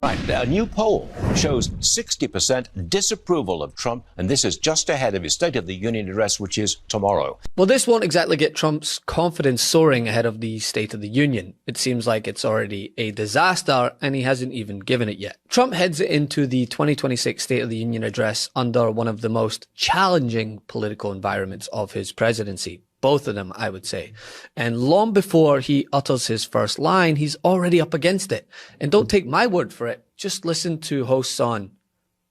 Right, a new poll shows 60% disapproval of Trump, and this is just ahead of his State of the Union address, which is tomorrow. Well, this won't exactly get Trump's confidence soaring ahead of the State of the Union. It seems like it's already a disaster, and he hasn't even given it yet. Trump heads into the 2026 State of the Union address under one of the most challenging political environments of his presidency. Both of them, I would say. And long before he utters his first line, he's already up against it. And don't take my word for it. Just listen to hosts on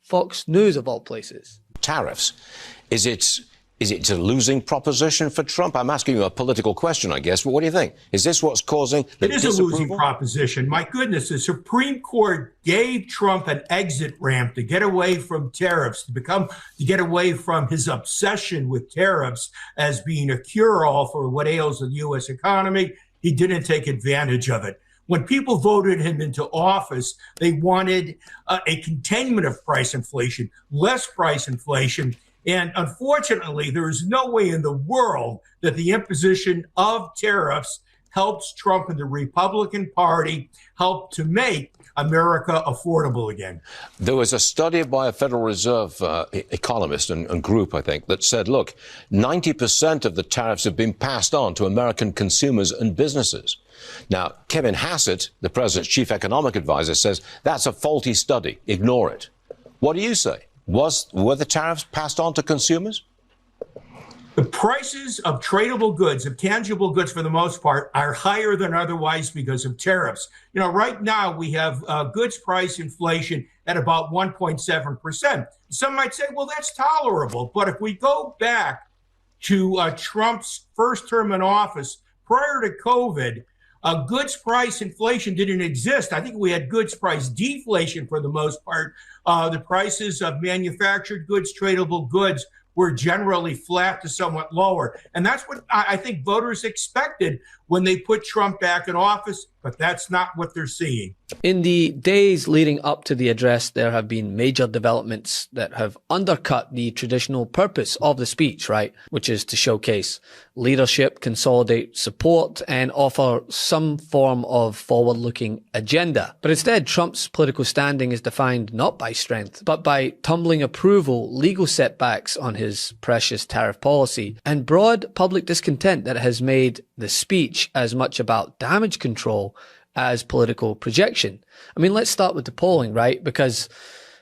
Fox News, of all places. Tariffs. Is it a losing proposition for Trump? I'm asking you a political question, I guess, but what do you think? Is this what's causing the disapproval? It is a losing proposition. My goodness, the Supreme Court gave Trump an exit ramp to get away from tariffs, to get away from his obsession with tariffs as being a cure-all for what ails the U.S. economy. He didn't take advantage of it. When people voted him into office, they wanted a containment of price inflation, less price inflation. And unfortunately, there is no way in the world that the imposition of tariffs helps Trump and the Republican Party help to make America affordable again. There was a study by a Federal Reserve economist and group, I think, that said, look, 90% of the tariffs have been passed on to American consumers and businesses. Now, Kevin Hassett, the president's chief economic advisor, says that's a faulty study. Ignore it. What do you say? Were the tariffs passed on to consumers? The prices of tradable goods, of tangible goods for the most part, are higher than otherwise because of tariffs. You know, right now we have goods price inflation at about 1.7%. Some might say, well, that's tolerable. But if we go back to Trump's first term in office, prior to COVID, goods price inflation didn't exist. I think we had goods price deflation for the most part. The prices of manufactured goods, tradable goods, were generally flat to somewhat lower. And that's what I think voters expected when they put Trump back in office, but that's not what they're seeing. In the days leading up to the address, there have been major developments that have undercut the traditional purpose of the speech, right? Which is to showcase leadership, consolidate support, and offer some form of forward-looking agenda. But instead, Trump's political standing is defined not by strength, but by tumbling approval, legal setbacks on his precious tariff policy, and broad public discontent that has made the speech as much about damage control as political projection. I mean, let's start with the polling, right? Because,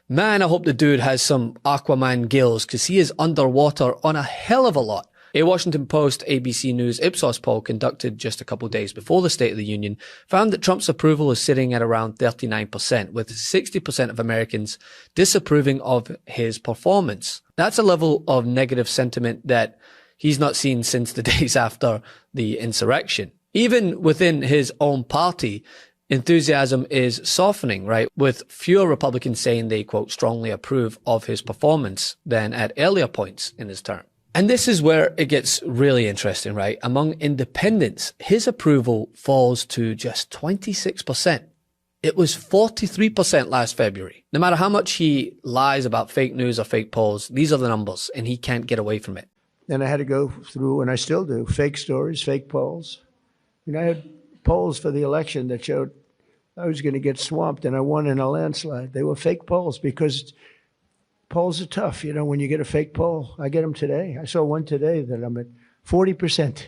man, I hope the dude has some Aquaman gills, because he is underwater on a hell of a lot. A Washington Post ABC News Ipsos poll conducted just a couple days before the State of the Union found that Trump's approval is sitting at around 39%, with 60% of Americans disapproving of his performance. That's a level of negative sentiment that he's not seen since the days after the insurrection. Even within his own party, enthusiasm is softening, right? With fewer Republicans saying they, quote, strongly approve of his performance than at earlier points in his term. And this is where it gets really interesting, right? Among independents, his approval falls to just 26%. It was 43% last February. No matter how much he lies about fake news or fake polls, these are the numbers, and he can't get away from it. And I had to go through, and I still do, fake stories, fake polls. I had polls for the election that showed I was going to get swamped, and I won in a landslide. They were fake polls because polls are tough. You know, when you get a fake poll, I get them today. I saw one today that I'm at 40%.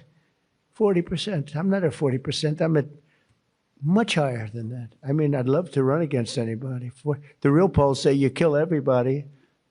40%. I'm not at 40%. I'm at much higher than that. I mean, I'd love to run against anybody. The real polls say you kill everybody.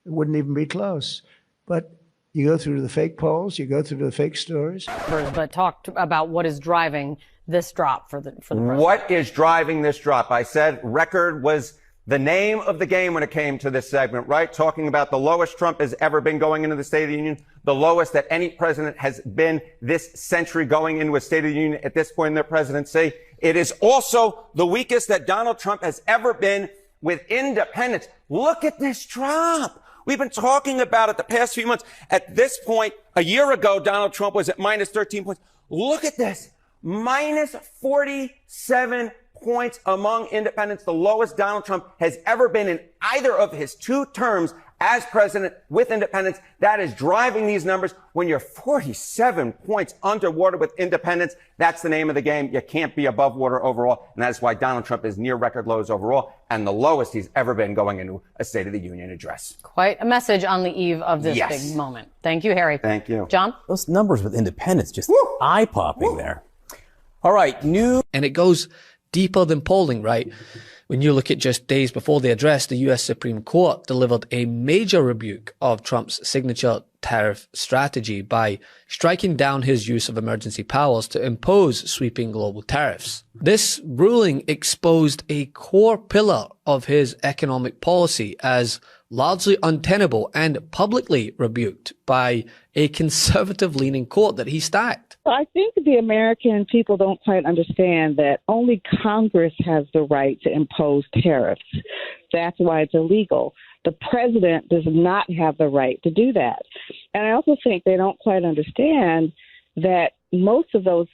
It wouldn't even be close. But you go through the fake polls, you go through the fake stories. But talk about what is driving this drop for the president. What is driving this drop? I said record was the name of the game when it came to this segment, right? Talking about the lowest Trump has ever been going into the State of the Union, the lowest that any president has been this century going into a State of the Union at this point in their presidency. It is also the weakest that Donald Trump has ever been with independents. Look at this drop. We've been talking about it the past few months. At this point, a year ago, Donald Trump was at minus 13 points. Look at this. Minus 47 points among independents, the lowest Donald Trump has ever been in either of his two terms as president with independence. That is driving these numbers. When you're 47 points underwater with independence, that's the name of the game. You can't be above water overall. And that's why Donald Trump is near record lows overall and the lowest he's ever been going into a State of the Union address. Quite a message on the eve of this big moment. Thank you, Harry. Thank you. John? Those numbers with independence, just eye-popping there. All right, And it goes deeper than polling, right? When you look at just days before the address, the U.S. Supreme Court delivered a major rebuke of Trump's signature tariff strategy by striking down his use of emergency powers to impose sweeping global tariffs. This ruling exposed a core pillar of his economic policy as largely untenable and publicly rebuked by a conservative-leaning court that he stacked. I think the American people don't quite understand that only Congress has the right to impose tariffs. That's why it's illegal. The president does not have the right to do that. And I also think they don't quite understand that most of those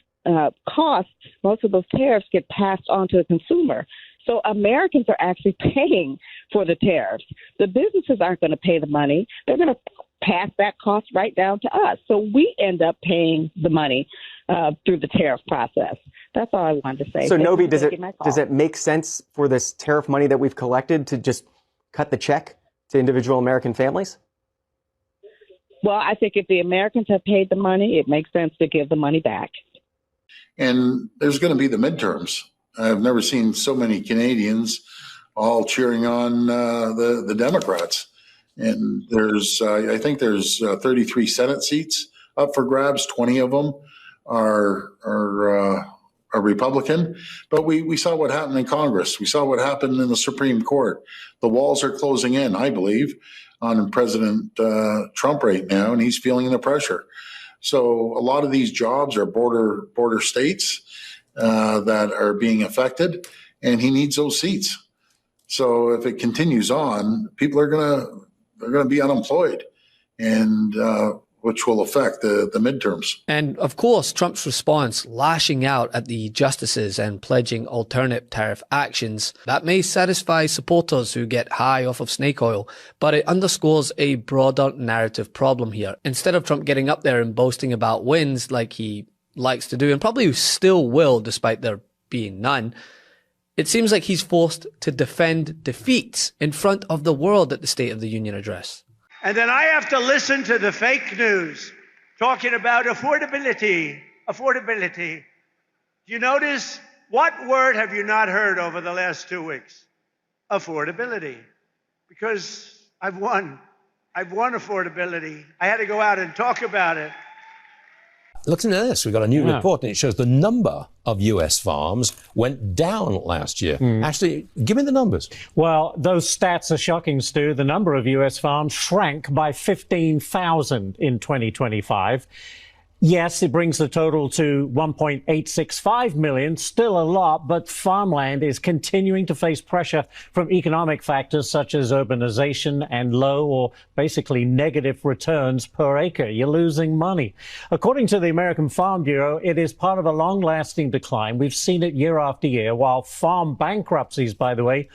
costs, most of those tariffs get passed on to the consumer. So Americans are actually paying for the tariffs. The businesses aren't going to pay the money. They're going to pass that cost right down to us. So we end up paying the money through the tariff process. That's all I wanted to say. So, Nobi, does it make sense for this tariff money that we've collected to just cut the check to individual American families? Well, I think if the Americans have paid the money, it makes sense to give the money back. And there's going to be the midterms. I've never seen so many Canadians all cheering on the Democrats. And I think there's 33 Senate seats up for grabs. 20 of them are Republican. But we saw what happened in Congress. We saw what happened in the Supreme Court. The walls are closing in, I believe, on President Trump right now, and he's feeling the pressure. So a lot of these jobs are border states that are being affected, and he needs those seats. So if it continues on, people are going to be unemployed, and which will affect the midterms. And of course, Trump's response, lashing out at the justices and pledging alternate tariff actions, that may satisfy supporters who get high off of snake oil, but it underscores a broader narrative problem here. Instead of Trump getting up there and boasting about wins like he likes to do, and probably still will despite there being none, it seems like he's forced to defend defeats in front of the world at the State of the Union address. And then I have to listen to the fake news talking about affordability. Affordability. Do you notice what word have you not heard over the last 2 weeks? Affordability. Because I've won affordability. I had to go out and talk about it. Looking at this, we've got a new report, and it shows the number of U.S. farms went down last year. Actually, give me the numbers. Well, those stats are shocking, Stu. The number of U.S. farms shrank by 15,000 in 2025. Yes, it brings the total to 1.865 million, still a lot, but farmland is continuing to face pressure from economic factors such as urbanization and low or basically negative returns per acre. You're losing money. According to the American Farm Bureau, it is part of a long-lasting decline. We've seen it year after year, while farm bankruptcies, by the way,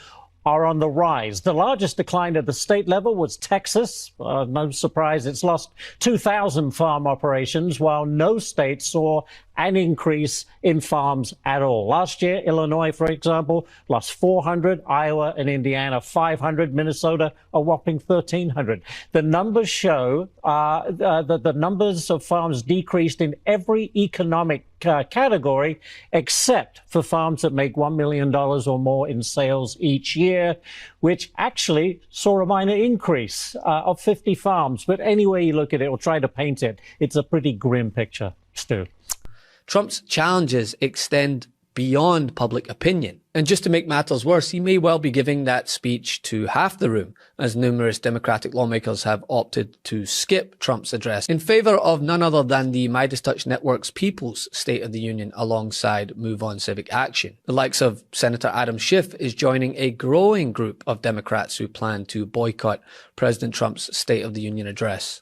are on the rise. The largest decline at the state level was Texas. No surprise, it's lost 2,000 farm operations, while no state saw an increase in farms at all. Last year, Illinois, for example, lost 400, Iowa and Indiana 500, Minnesota a whopping 1,300. The numbers show that the numbers of farms decreased in every economic category except for farms that make $1 million or more in sales each year, which actually saw a minor increase of 50 farms. But any way you look at it or try to paint it, it's a pretty grim picture, Stu. Trump's challenges extend beyond public opinion. And just to make matters worse, he may well be giving that speech to half the room, as numerous Democratic lawmakers have opted to skip Trump's address in favor of none other than the MeidasTouch Network's People's State of the Union alongside Move On Civic Action. The likes of Senator Adam Schiff is joining a growing group of Democrats who plan to boycott President Trump's State of the Union address.